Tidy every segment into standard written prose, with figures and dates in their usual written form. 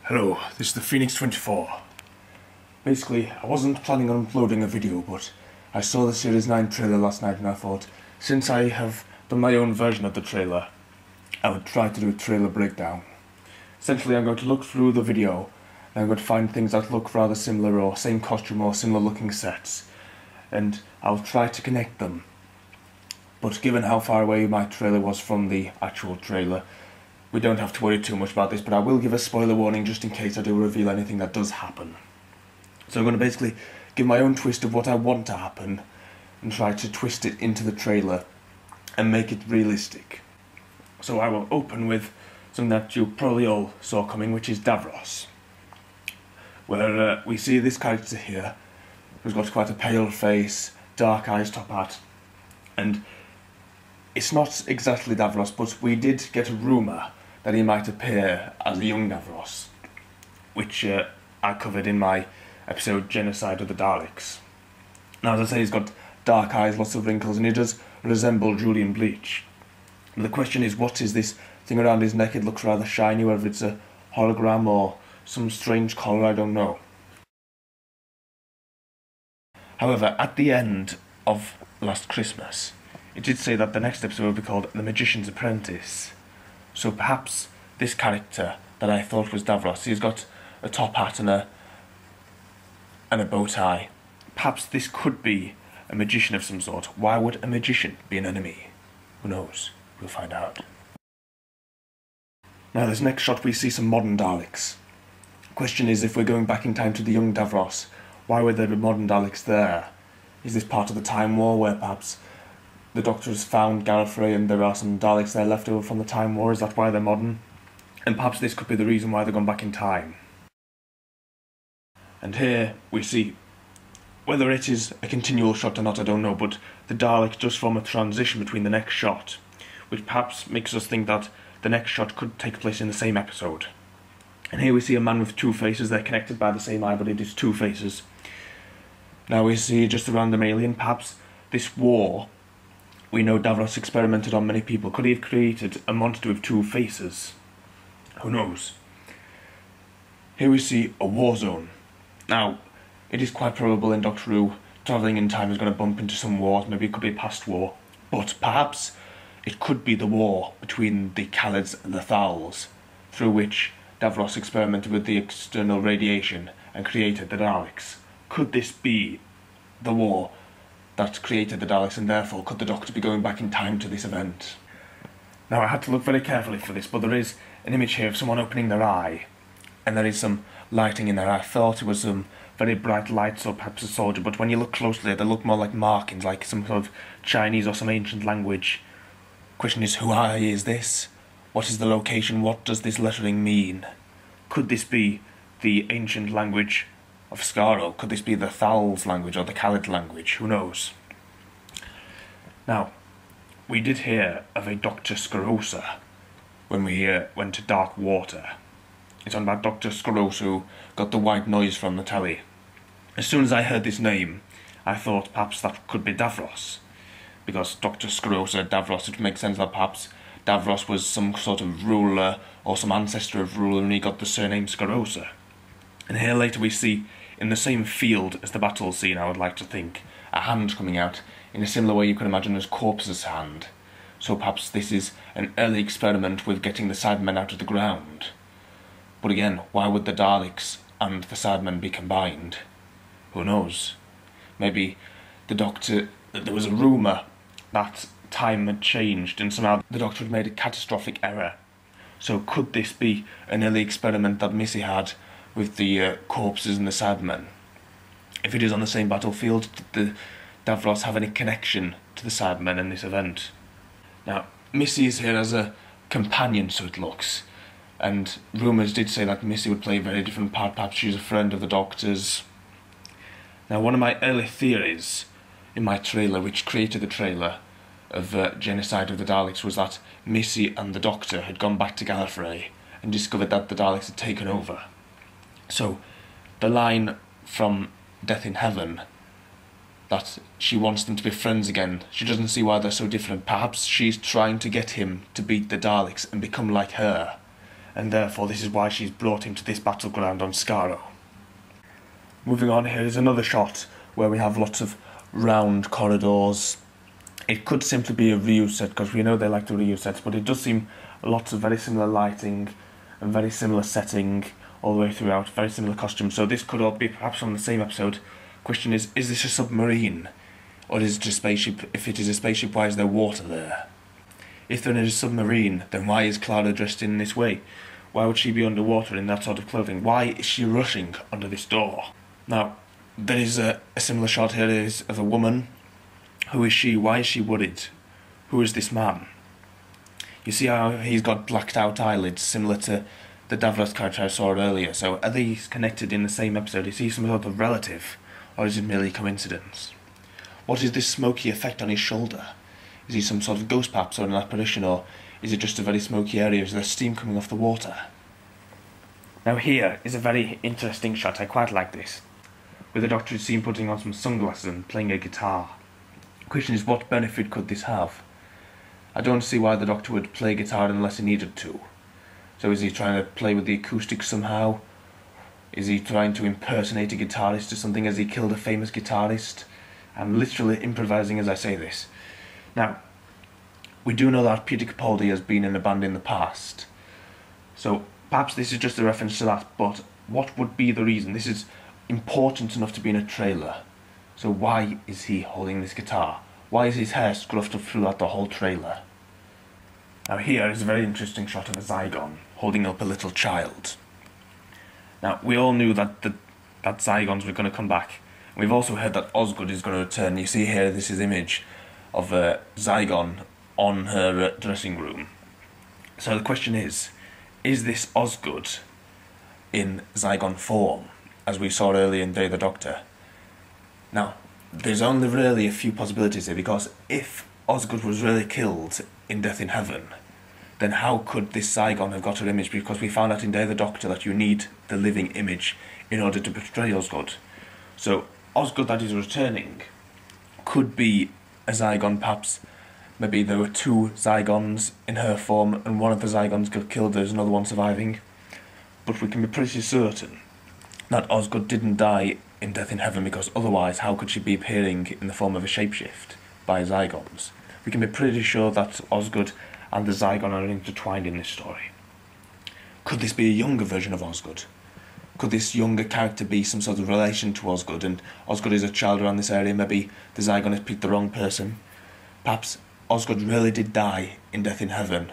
Hello, this is the Phoenix 24. Basically, I wasn't planning on uploading a video, but I saw the Series 9 trailer last night and I thought, since I have done my own version of the trailer, I would try to do a trailer breakdown. Essentially, I'm going to look through the video and I'm going to find things that look rather similar or same costume or similar looking sets, and I'll try to connect them. But given how far away my trailer was from the actual trailer, we don't have to worry too much about this, but I will give a spoiler warning just in case I do reveal anything that does happen. So I'm going to basically give my own twist of what I want to happen and try to twist it into the trailer and make it realistic. So I will open with something that you probably all saw coming, which is Davros, where we see this character here who's got quite a pale face, dark eyes, top hat, and it's not exactly Davros, but we did get a rumour that he might appear as a young Davros, which I covered in my episode Genocide of the Daleks. Now, as I say, he's got dark eyes, lots of wrinkles, and he does resemble Julian Bleach. And the question is, what is this thing around his neck? It looks rather shiny, whether it's a hologram or some strange collar, I don't know. However, at the end of last Christmas, it did say that the next episode would be called The Magician's Apprentice. So perhaps this character that I thought was Davros, he's got a top hat and a bow tie. Perhaps this could be a magician of some sort. Why would a magician be an enemy? Who knows? We'll find out. Now, this next shot we see some modern Daleks. The question is, if we're going back in time to the young Davros, why would there be modern Daleks there? Is this part of the Time War where perhaps the Doctor has found Gallifrey and there are some Daleks there left over from the Time War? Is that why they're modern? And perhaps this could be the reason why they've gone back in time. And here we see, whether it is a continual shot or not, I don't know, but the Daleks just form a transition between the next shot, which perhaps makes us think that the next shot could take place in the same episode. And here we see a man with two faces. They're connected by the same eye, but it is two faces. Now we see just a random alien. Perhaps this war, we know Davros experimented on many people. Could he have created a monster with two faces? Who knows? Here we see a war zone. Now, it is quite probable in Doctor Who, travelling in time is going to bump into some wars. Maybe it could be a past war. But perhaps it could be the war between the Khalids and the Thals, through which Davros experimented with the external radiation and created the Daleks. Could this be the war that created the Daleks, and therefore could the Doctor be going back in time to this event? Now, I had to look very carefully for this, but there is an image here of someone opening their eye, and there is some lighting in there. I thought it was some very bright lights or perhaps a soldier, but when you look closely they look more like markings, like some sort of Chinese or some ancient language. Question is, who eye is this? What is the location? What does this lettering mean? Could this be the ancient language of Skaro? Could this be the Thals language or the Khalid language? Who knows? Now, we did hear of a Dr. Skarosa when we went to Dark Water. It's on about Dr. Skarosa who got the white noise from the telly. As soon as I heard this name, I thought perhaps that could be Davros. Because Dr. Skarosa, Davros, it would make sense that perhaps Davros was some sort of ruler or some ancestor of ruler and he got the surname Skarosa. And here later we see, in the same field as the battle scene, I would like to think, a hand coming out in a similar way you can imagine as Corpse's hand. So perhaps this is an early experiment with getting the Cybermen out of the ground. But again, why would the Daleks and the Cybermen be combined? Who knows? Maybe the Doctor, there was a rumour that time had changed and somehow the Doctor had made a catastrophic error. So could this be an early experiment that Missy had with the corpses and the Cybermen? If it is on the same battlefield, did the Davros have any connection to the Cybermen in this event? Now, Missy is here as a companion, so it looks, and rumours did say that Missy would play a very different part. Perhaps she's a friend of the Doctor's. Now, one of my early theories in my trailer, which created the trailer of Genocide of the Daleks, was that Missy and the Doctor had gone back to Gallifrey and discovered that the Daleks had taken over. So, the line from Death in Heaven, that she wants them to be friends again, she doesn't see why they're so different. Perhaps she's trying to get him to beat the Daleks and become like her, and therefore this is why she's brought him to this battleground on Skaro. Moving on, here is another shot where we have lots of round corridors. It could simply be a reuse set, because we know they like to reuse sets, but it does seem lots of very similar lighting and very similar setting all the way throughout, very similar costumes. So this could all be perhaps from the same episode. Question is this a submarine? Or is it a spaceship? If it is a spaceship, why is there water there? If there is a submarine, then why is Clara dressed in this way? Why would she be underwater in that sort of clothing? Why is she rushing under this door? Now, there is a similar shot here is of a woman. Who is she? Why is she worried? Who is this man? You see how he's got blacked out eyelids, similar to the Davros character I saw earlier. So are these connected in the same episode? Is he some sort of relative? Or is it merely coincidence? What is this smoky effect on his shoulder? Is he some sort of ghost perhaps, or an apparition, or is it just a very smoky area? Is there steam coming off the water? Now here is a very interesting shot. I quite like this. With the Doctor is seen putting on some sunglasses and playing a guitar. The question is, what benefit could this have? I don't see why the Doctor would play guitar unless he needed to. So is he trying to play with the acoustics somehow? Is he trying to impersonate a guitarist or something? Has he killed a famous guitarist? I'm literally improvising as I say this. Now, we do know that Peter Capaldi has been in a band in the past. So perhaps this is just a reference to that, but what would be the reason? This is important enough to be in a trailer. So why is he holding this guitar? Why is his hair scruffed up throughout the whole trailer? Now here is a very interesting shot of a Zygon holding up a little child. Now we all knew that that Zygons were going to come back. We've also heard that Osgood is going to return. You see here, this is an image of a Zygon on her dressing room. So the question is this Osgood in Zygon form, as we saw earlier in Day of the Doctor? Now, there's only really a few possibilities here, because if Osgood was really killed in Death in Heaven, then how could this Zygon have got her image? Because we found out in Day of the Doctor that you need the living image in order to portray Osgood. So Osgood that is returning could be a Zygon, perhaps. Maybe there were two Zygons in her form and one of the Zygons got killed, there's another one surviving. But we can be pretty certain that Osgood didn't die in Death in Heaven, because otherwise how could she be appearing in the form of a shapeshift by Zygons? We can be pretty sure that Osgood and the Zygon are intertwined in this story. Could this be a younger version of Osgood? Could this younger character be some sort of relation to Osgood, and Osgood is a child around this area? Maybe the Zygon has picked the wrong person. Perhaps Osgood really did die in Death in Heaven,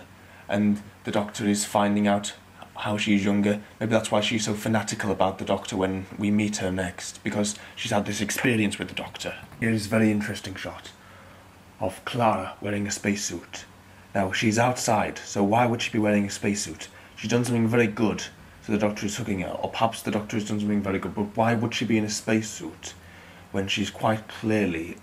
and the Doctor is finding out how she is younger. Maybe that's why she's so fanatical about the Doctor when we meet her next, because she's had this experience with the Doctor. Here is a very interesting shot of Clara wearing a spacesuit. Now, she's outside, so why would she be wearing a spacesuit? She's done something very good, so the Doctor is hugging her, or perhaps the Doctor has done something very good, but why would she be in a spacesuit when she's quite clearly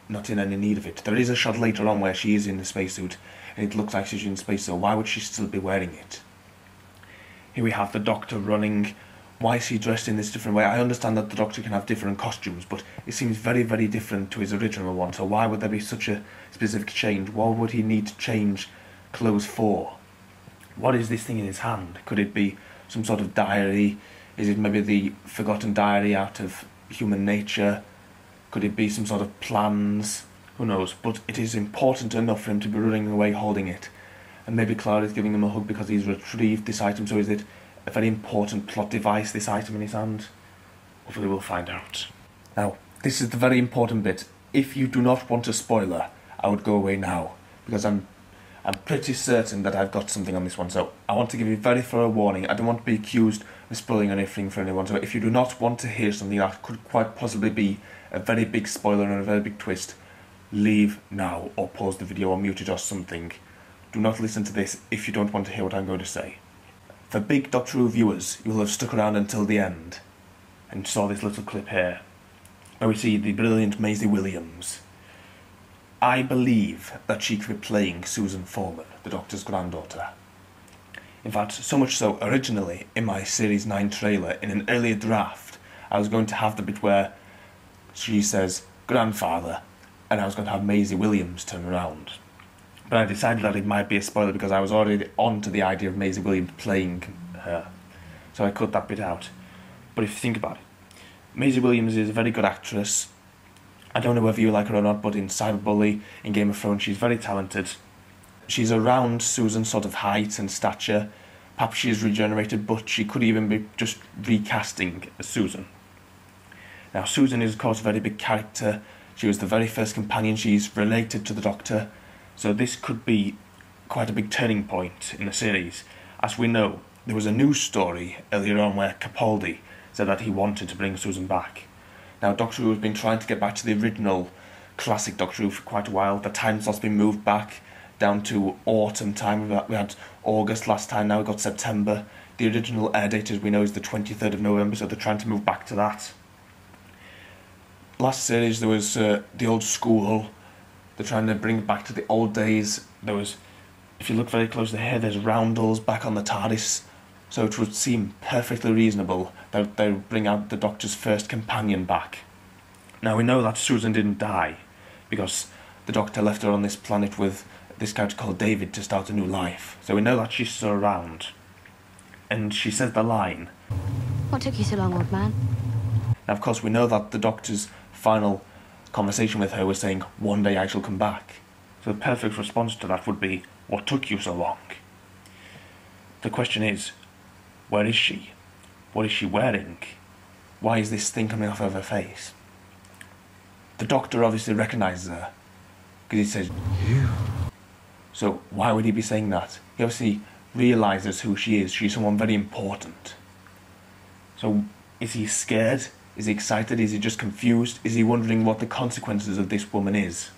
not in any need of it? There is a shot later on where she is in a spacesuit, and it looks like she's in space, so why would she still be wearing it? Here we have the Doctor running. Why is he dressed in this different way? I understand that the Doctor can have different costumes, but it seems very, very different to his original one, so why would there be such a specific change? What would he need to change clothes for? What is this thing in his hand? Could it be some sort of diary? Is it maybe the forgotten diary out of Human Nature? Could it be some sort of plans? Who knows? But it is important enough for him to be running away holding it. And maybe Clara is giving him a hug because he's retrieved this item, so is it a very important plot device, this item in his hand? Hopefully we'll find out. Now, this is the very important bit. If you do not want a spoiler, I would go away now, because I'm pretty certain that I've got something on this one, so I want to give you a very thorough warning. I don't want to be accused of spoiling anything for anyone, so if you do not want to hear something that could quite possibly be a very big spoiler and a very big twist, leave now, or pause the video or mute it or something. Do not listen to this if you don't want to hear what I'm going to say. For big Doctor Who viewers, you will have stuck around until the end and saw this little clip here where we see the brilliant Maisie Williams. I believe that she could be playing Susan Foreman, the Doctor's granddaughter. In fact, so much so, originally in my Series 9 trailer, in an earlier draft, I was going to have the bit where she says, "Grandfather," and I was going to have Maisie Williams turn around. But I decided that it might be a spoiler because I was already on to the idea of Maisie Williams playing her. So I cut that bit out. But if you think about it, Maisie Williams is a very good actress. I don't know whether you like her or not, but in Cyberbully, in Game of Thrones, she's very talented. She's around Susan's sort of height and stature. Perhaps she is regenerated, but she could even be just recasting as Susan. Now, Susan is, of course, a very big character. She was the very first companion. She's related to the Doctor. So this could be quite a big turning point in the series. As we know, there was a news story earlier on where Capaldi said that he wanted to bring Susan back. Now, Doctor Who has been trying to get back to the original classic Doctor Who for quite a while. The time slot's been moved back down to autumn time. We had August last time, now we've got September. The original air date, as we know, is the 23rd of November, so they're trying to move back to that. Last series there was the old school. They're trying to bring it back to the old days. There was, if you look very closely here, there's roundels back on the TARDIS. So it would seem perfectly reasonable that they would bring out the Doctor's first companion back. Now we know that Susan didn't die, because the Doctor left her on this planet with this character called David to start a new life. So we know that she's still around. And she says the line, "What took you so long, old man?" Now of course we know that the Doctor's final conversation with her was saying, "One day I shall come back." So the perfect response to that would be, "What took you so long?" The question is, where is she? What is she wearing? Why is this thing coming off of her face? The Doctor obviously recognises her, because he says, "You." So why would he be saying that? He obviously realises who she is. She's someone very important. So is he scared? Is he excited? Is he just confused? Is he wondering what the consequences of this woman is?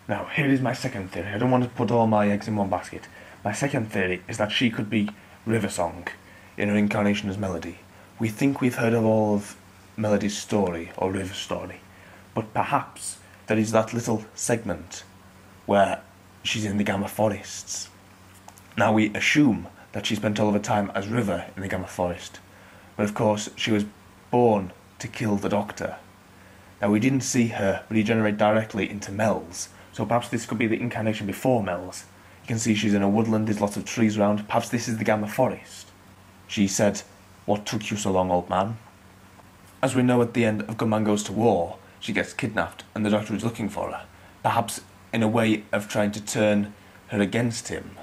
Now, here is my second theory. I don't want to put all my eggs in one basket. My second theory is that she could be River Song in her incarnation as Melody. We think we've heard of all of Melody's story, or River's story, but perhaps there is that little segment where she's in the Gamma Forests. Now we assume that she spent all of her time as River in the Gamma Forest, but of course she was born to kill the Doctor. Now we didn't see her regenerate directly into Mel's, so perhaps this could be the incarnation before Mel's. You can see she's in a woodland, there's lots of trees around. Perhaps this is the Gamma Forest. She said, "What took you so long, old man?" As we know, at the end of Good Man Goes to War, she gets kidnapped and the Doctor is looking for her. Perhaps in a way of trying to turn her against him,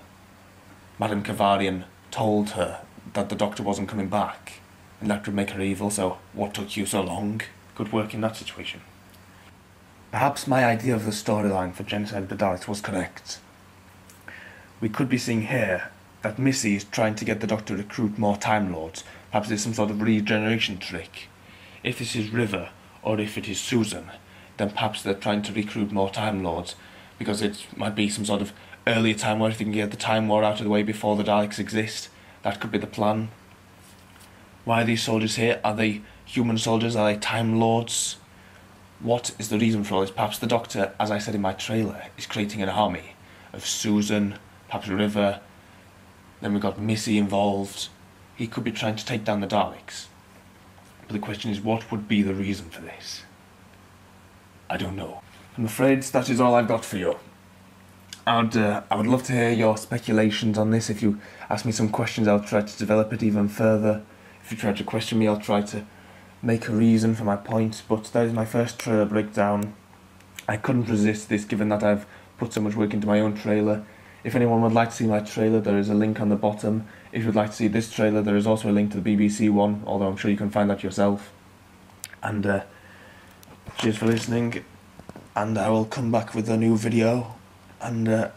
Madame Kavarian told her that the Doctor wasn't coming back, and that would make her evil, so what took you so long? Could work in that situation. Perhaps my idea of the storyline for Genocide of the Daleks was correct. We could be seeing here that Missy is trying to get the Doctor to recruit more Time Lords. Perhaps there's some sort of regeneration trick. If this is River, or if it is Susan, then perhaps they're trying to recruit more Time Lords, because it might be some sort of earlier time where if they can get the Time War out of the way before the Daleks exist. That could be the plan. Why are these soldiers here? Are they human soldiers? Are they Time Lords? What is the reason for all this? Perhaps the Doctor, as I said in my trailer, is creating an army of Susan, perhaps River, then we've got Missy involved. He could be trying to take down the Daleks. But the question is, what would be the reason for this? I don't know. I'm afraid that is all I've got for you. I would love to hear your speculations on this. If you ask me some questions, I'll try to develop it even further. If you try to question me, I'll try to make a reason for my point. But that is my first trailer breakdown. I couldn't resist this, given that I've put so much work into my own trailer. If anyone would like to see my trailer, there is a link on the bottom. If you'd like to see this trailer, there is also a link to the BBC one, although I'm sure you can find that yourself. And cheers for listening, and I will come back with a new video. And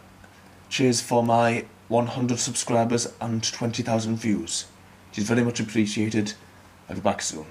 cheers for my 100 subscribers and 20,000 views. It is very much appreciated. I'll be back soon.